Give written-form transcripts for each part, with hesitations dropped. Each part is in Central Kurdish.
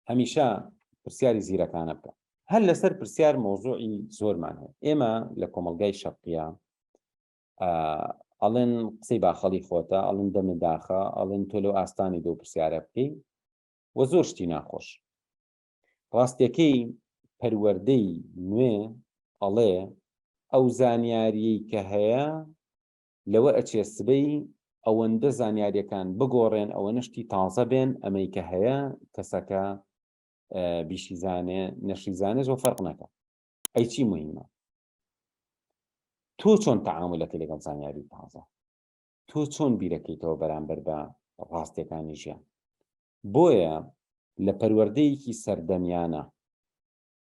هەمیشە پرسیاری زیرەکانە بکە. هەر لەسەر پرسیار مۆزوعی زۆرمان هەیە. ئێمە لە کۆمەڵگای شەرقیە ئەڵێن قسەی باخەڵی خۆتە، ئەڵێن دەمە داخە، ئەڵێن تۆ لەو ئاستانی دۆ پرسیارە بکەی وە زۆر شتی ناخۆش. ڕاستیەکەی پەروەردەی نوێ ئەڵێ ئەو زانیاریەی کە هەیە لەوە ئەچێ سبەی ئەوەندە زانیاریەکان بگۆڕێن، ئەوە نشتی تازە بێن، ئەمەی کە هەیە کەسەکە بیشی زانێ نەشی زانێ زۆر فەرق نەکە. ئەی چی مهمە؟ تۆ چۆن تەعاملەکە لەگەڵ زانیاری تازە؟ تۆ چۆن بیرەکەیتەوە بەرامبەر بە ڕاستیەکانی ژیان؟ بۆیە لە پەروەردەیەکی سەردەمیانە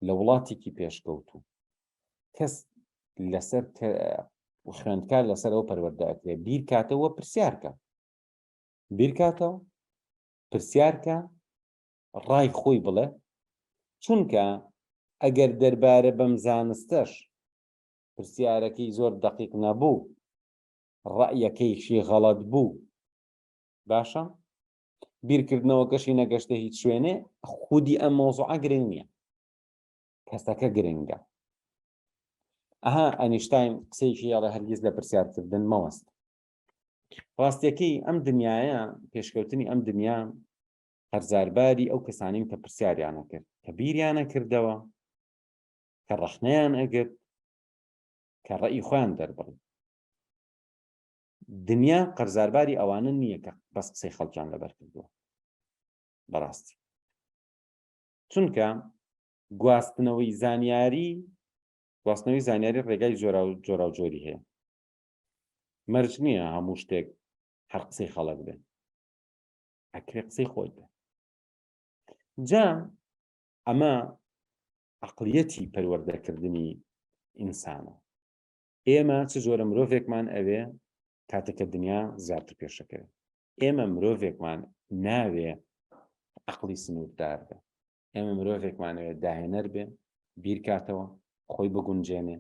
لە وڵاتێکی پێشکەوتوو کەس لەسەر خوێندکار لەسەر ئەو پەروەردە ئەکرێ بیر کاتەوە پرسیارکە، بیر کاتەوە پرسیارکە، ڕای خۆی بڵێ، چونکە ئەگەر دەربارە بەم زانستەش پرسیارەکەی زۆر دەقیق نەبوو، ڕەیەکەیشی غەڵەت بوو، باشە؟ بیرکردنەوەکەشی نەگەشتە هیچ شوێنێ، خودی ئەم مۆزوعە گرنگ نییە، کەسەکە گرنگە. ئەنیشتاین قسەیەکی هەڵێ هەرگیز لە پرسیارکردن مەوەست. ڕاستیەکەی ئەم دنیاە پێشکەوتنی ئەم دنیا هەرزارباری ئەو کەسانین کە پرسیاریانە کرد، کە بیریانە کردەوە، کە ڕەخنەیان ئەگرت، کە ڕەئی خۆیان دەربڕن. دنیا قەرزارباری ئەوانە نییە کە بەس قسەی خەڵکیان لەبەر کردووە، بەڕاستی. چونکە گواستنەوەی زانیاری ڕێگای جۆرا و جۆری هەیە. مەرج نییە هەموو شتێک هەر قسەی خەڵک بێ، ئەکرێ قسەی خۆت بێ. جا ئەمە عەقڵیەتی پەروەردەکردنی ئینسانە. ئێمە چ جۆرە مرۆڤێکمان ئەوێ کاتێککە دنیا زیاتر پێشەکەوێت. ئێمە مرۆڤێکمان ناوێ عەقڵی سنووردار بێ. ئێمە مرۆڤێکمانەوێت داهێنەر بێ، بیر کاتەوە، خۆی بگونجێنێ،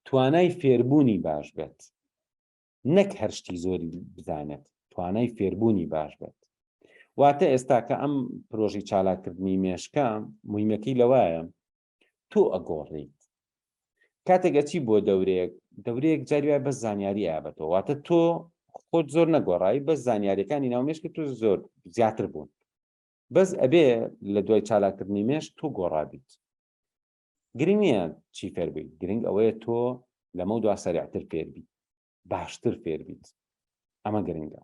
توانای فێربوونی باش بێت، نەک هەر شتی زۆری بزانێت، توانای فێربوونی باش بێت. واتە ئێستا کە ئەم پرۆژی چالاکردنی مێشکە موهیمەکەی لەوایە تۆ ئەگۆڕیت. کاتێک ئەچی بۆ دەورەیەک جاری وایە بەس زانیاری ئابەتەوە، واتە تۆ خۆت زۆر نەگۆڕایی، بەس زانیاریەکانی ناومێشکە تۆ زۆر زیاتر بوون، بەس ئەبێ لە دوای چالاکردنی مێشک تۆ گۆڕابیت. گرنگ نییە چی فێر بیت، گرنگ ئەوەیە تۆ لەمە دوا سەریعتر فێر بیت، باشتر فێر بیت. ئەمە گرنگە.